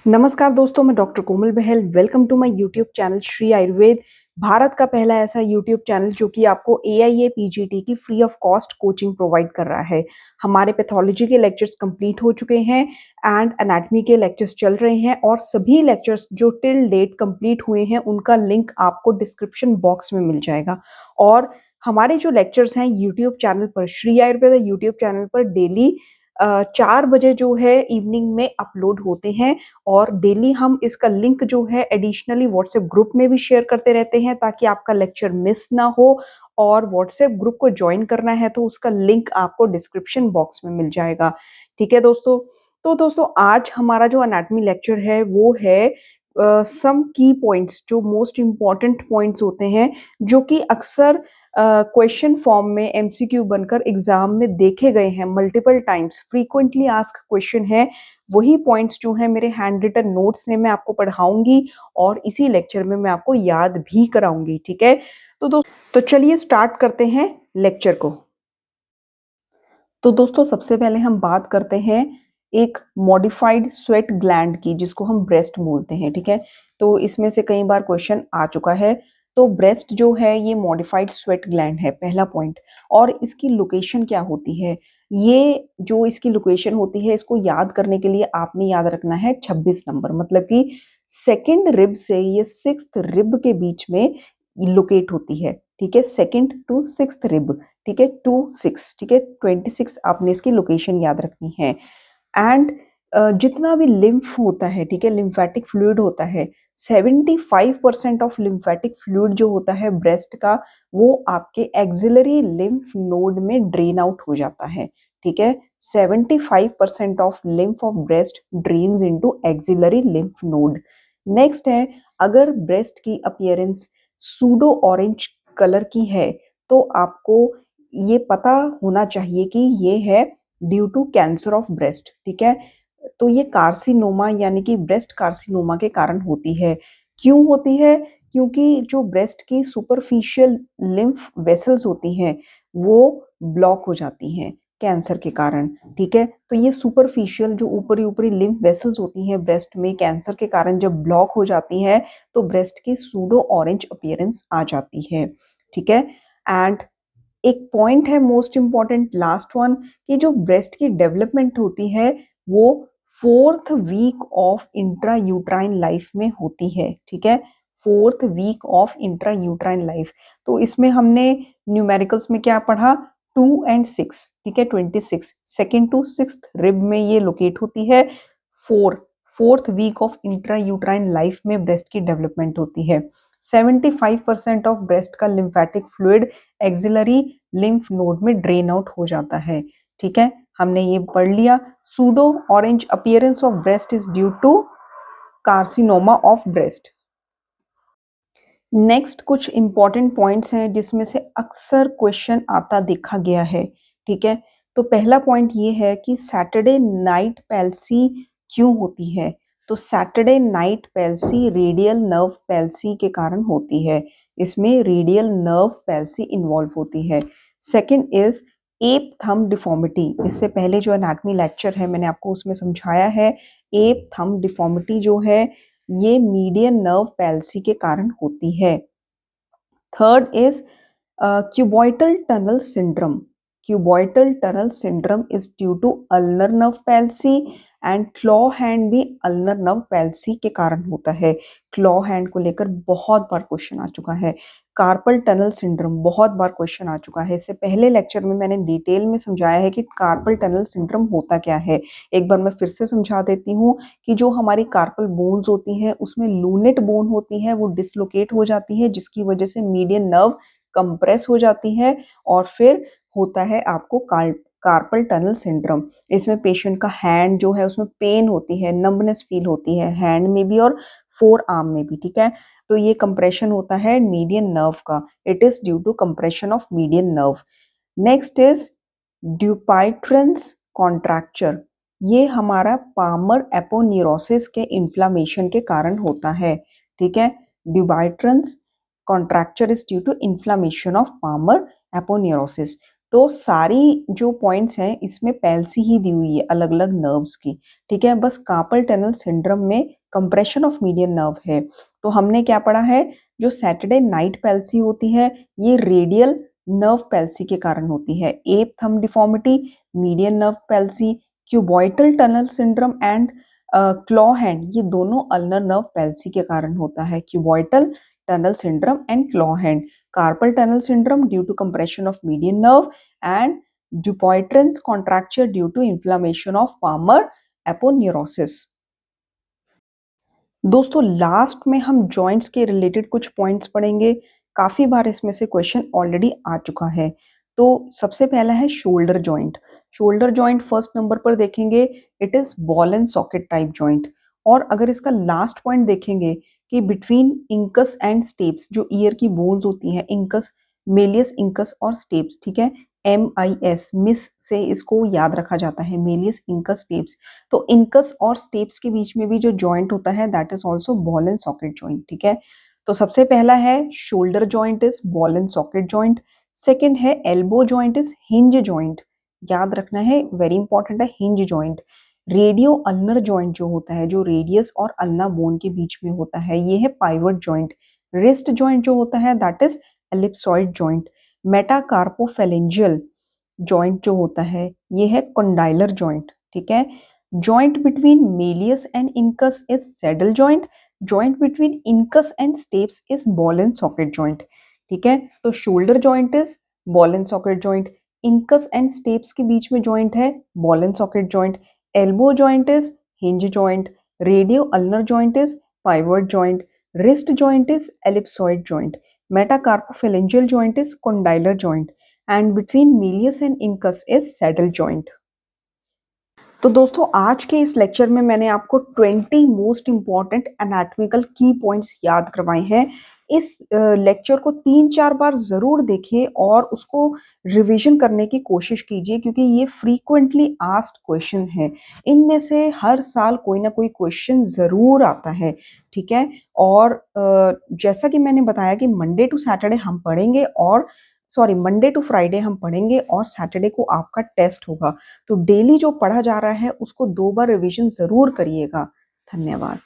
नमस्कार दोस्तों, मैं doctor Komal Bahl. Welcome to my YouTube channel Shri Ayurveda. Bharat का पहला ऐसा यूट्यूब चैनल जो कि आपको एआईए पीजीटी की free of cost coaching provide कर रहा है। हमारे पैथोलॉजी के लेक्चर्स कंप्लीट हो चुके हैं एंड एनाटॉमी के लेक्चर्स चल रहे हैं और सभी लेक्चर्स जो टिल डेट कंप्लीट हुए हैं उनका लिंक आपको डिस्क्रिप्शन बॉक्स में मिल जाएगा। और हमारे जो लेक्चर्स हैं यूट्यूब चैनल पर, श्री आयुर्वेद यूट्यूब चैनल पर डेली 4 बजे जो है इवनिंग में अपलोड होते हैं। और डेली हम इसका लिंक जो है एडिशनली व्हाट्सएप ग्रुप में भी शेयर करते रहते हैं ताकि आपका लेक्चर मिस ना हो। और व्हाट्सएप ग्रुप को ज्वाइन करना है तो उसका लिंक आपको डिस्क्रिप्शन बॉक्स में मिल जाएगा। ठीक है दोस्तों। तो दोस्तों, आज हमारा जो एनाटॉमी लेक्चर है वो है सम की पॉइंट्स, जो मोस्ट इम्पॉर्टेंट पॉइंट्स होते हैं जो कि अक्सर क्वेश्चन फॉर्म में एमसीक्यू बनकर एग्जाम में देखे गए हैं। Multiple times frequently ask question है। वही पॉइंट्स जो है मेरे हैंड रिटन नोट्स में मैं आपको पढ़ाऊंगी और इसी लेक्चर में मैं आपको याद भी कराऊंगी। ठीक है। तो चलिए स्टार्ट करते हैं लेक्चर को। तो दोस्तों, सबसे पहले हम बात करते हैं एक मॉडिफाइड स्वेट ग्लैंड की, जिसको हम ब्रेस्ट बोलते हैं। ठीक है। तो इसमें से कई बार क्वेश्चन आ चुका है। तो ब्रेस्ट जो है ये मॉडिफाइड स्वेट ग्लैंड है, पहला पॉइंट। और इसकी लोकेशन क्या होती है? ये जो इसकी लोकेशन होती है, इसको याद करने के लिए आपने याद रखना है 26 नंबर, मतलब कि सेकंड रिब से ये सिक्स्थ रिब के बीच में लोकेट होती है। ठीक है, सेकंड टू सिक्स्थ रिब। ठीक है, 2-6। ठीक है, 26 आपने इसकी लोकेशन याद रखनी है। एंड जितना भी लिम्फ होता है, ठीक है, लिम्फेटिक फ्लूइड होता है, 75% ऑफ लिम्फेटिक फ्लूइड जो होता है ब्रेस्ट का, वो आपके एक्सिलरी लिम्फ नोड में ड्रेन आउट हो जाता है। ठीक है, 75% of lymph of breast drains into axillary lymph node. Next है, अगर ब्रेस्ट की अपीयरेंस सूडो ऑरेंज कलर की है तो आपको ये पता होना चाहिए कि ये है due to cancer of breast. ठीक है। तो ये कार्सिनोमा यानी कि ब्रेस्ट कार्सिनोमा के कारण होती है। क्यों होती है? क्योंकि जो ब्रेस्ट की सुपरफिशियल लिम्फ वेसल्स होती हैं वो ब्लॉक हो जाती हैं कैंसर के कारण। ठीक है। तो ये सुपरफिशियल जो ऊपरी ऊपरी लिम्फ वेसल्स होती हैं ब्रेस्ट में, कैंसर के कारण जब ब्लॉक हो जाती हैं तो ब्रेस्ट की सूडो ऑरेंज अपीयरेंस आ जाती है। ठीक है। एंड एक पॉइंट है मोस्ट इंपॉर्टेंट, लास्ट वन, कि जो ब्रेस्ट की डेवलपमेंट होती है वो 4th week of intra uterine life में होती है। ठीक है, 4th week of intra uterine life. तो इसमें हमने न्यूमेरिकल्स में क्या पढ़ा? 2 एंड 6। ठीक है, 26 सेकेंड टू सिक्स रिब में ये लोकेट होती है। 4th week of intra uterine life में ब्रेस्ट की डेवलपमेंट होती है। 75% ऑफ ब्रेस्ट का lymphatic fluid axillary lymph node में ड्रेन आउट हो जाता है। ठीक है, हमने ये पढ़ लिया। Pseudo orange appearance of breast is due to carcinoma of breast. Next कुछ इंपॉर्टेंट पॉइंट्स हैं जिसमें से अक्सर क्वेश्चन आता देखा गया है। ठीक है, तो पहला पॉइंट ये है कि सैटरडे नाइट पैल्सी क्यों होती है? तो Saturday night palsy radial nerve palsy के कारण होती है। इसमें रेडियल नर्व पैल्सी इन्वॉल्व होती है। Second is app thumb deformity. इससे पहले जो एनाटॉमी लेक्चर है मैंने आपको उसमें समझाया है, एप थंब डिफॉर्मिटी जो है ये मीडियन नर्व पैल्सी के कारण होती है। Third is cubital tunnel syndrome. Cubital tunnel syndrome is due to ulnar nerve palsy and claw hand भी अल्नर नर्व पैल्सी के कारण होता है। क्लॉ हैंड को लेकर बहुत बार क्वेश्चन आ चुका है। कार्पल टनल सिंड्रोम बहुत बार क्वेश्चन आ चुका है। इससे पहले लेक्चर में मैंने डिटेल में समझाया है कि कार्पल टनल सिंड्रोम होता क्या है। एक बार मैं फिर से समझा देती हूँ कि जो हमारी कार्पल बोन्स होती हैं उसमें लूनेट बोन होती है, वो डिसलोकेट हो जाती है जिसकी वजह से मीडियन नर्व कंप्रेस हो जाती है और फिर होता है आपको कार्पल टनल सिंड्रोम। इसमें पेशेंट का हैंड जो है उसमें पेन होती है, नंबनेस फील होती है हैंड में भी और फोर आर्म में भी। ठीक है, तो ये कंप्रेशन होता है मीडियन नर्व का। It is due to compression of median nerve. Next is Dupuytren's contracture. ये हमारा पामर एपोन्यूरोसिस के इन्फ्लामेशन के कारण होता है। ठीक है, Dupuytren's contracture is due to inflammation of palmar aponeurosis. तो सारी जो पॉइंट्स हैं इसमें पैल्सी ही दी हुई है अलग-अलग नर्व्स की, ठीक है? बस कार्पल टनल सिंड्रोम में कंप्रेशन ऑफ मीडियन नर्व है। तो हमने क्या पढ़ा है, जो सैटरडे नाइट पैल्सी होती है, ये रेडियल नर्व पैल्सी के कारण होती है। Ape thumb deformity, median nerve palsy, cubital tunnel syndrome and claw hand, ये दोनों अल्नर नर्व पैल्सी के कारण होता है। Cubital tunnel syndrome and claw hand, carpal tunnel syndrome due to compression of median nerve and Dupuytren's contracture due to inflammation of palmar aponeurosis। दोस्तों last में हम joints के रिलेटेड कुछ पॉइंट्स पढ़ेंगे। काफी बार इसमें से क्वेश्चन ऑलरेडी आ चुका है। तो सबसे पहला है shoulder joint. Shoulder joint first number पर देखेंगे, it is ball and socket type joint. और अगर इसका लास्ट पॉइंट देखेंगे कि बिटवीन इंकस एंड स्टेप्स, जो ईयर की बोन्स होती हैं, इंकस, मेलियस इंकस और स्टेप्स, ठीक है, MIS, मिस से इसको याद रखा जाता है, मेलियस इंकस स्टेप्स। तो इंकस और स्टेप्स के बीच में भी जो जॉइंट होता है that is also ball and socket joint, ठीक है। तो सबसे पहला है shoulder joint is ball and socket joint. Second है elbow joint is hinge joint, याद रखना है, वेरी इंपॉर्टेंट है hinge joint. Radio ulnar joint जो होता है, जो रेडियस और अल्ना बोन के बीच में होता है, ये है पाइवट जॉइंट। रिस्ट जॉइंट जो होता है that is ellipsoid joint. Metacarpophalangeal joint जो होता है ये है कंडाइलर जॉइंट, ठीक है। Joint between Méliès and incus is saddle joint. Joint between incus and steps is ball and socket joint, ठीक है। तो shoulder joint is ball and socket joint, incus and steps के बीच में जॉइंट है ball and socket joint, elbow joint is hinge joint, radio ulnar joint is pivot joint, wrist joint is ellipsoid joint, metacarpophalangeal joint is condylar joint and between Milius and Incus is saddle joint। तो दोस्तों आज के इस lecture में मैंने आपको 20 most important anatomical की points याद करवाए हैं। इस लेक्चर को 3-4 बार जरूर देखिए और उसको रिवीजन करने की कोशिश कीजिए, क्योंकि ये फ्रीक्वेंटली आस्क्ड क्वेश्चन है। इनमें से हर साल कोई ना कोई क्वेश्चन जरूर आता है, ठीक है। और जैसा कि मैंने बताया कि मंडे टू सैटरडे हम पढ़ेंगे, और सॉरी, मंडे टू फ्राइडे हम पढ़ेंगे और सैटरडे को आपका टेस्ट होगा। तो डेली जो पढ़ा जा रहा है उसको 2 बार रिवीजन जरूर करिएगा। धन्यवाद।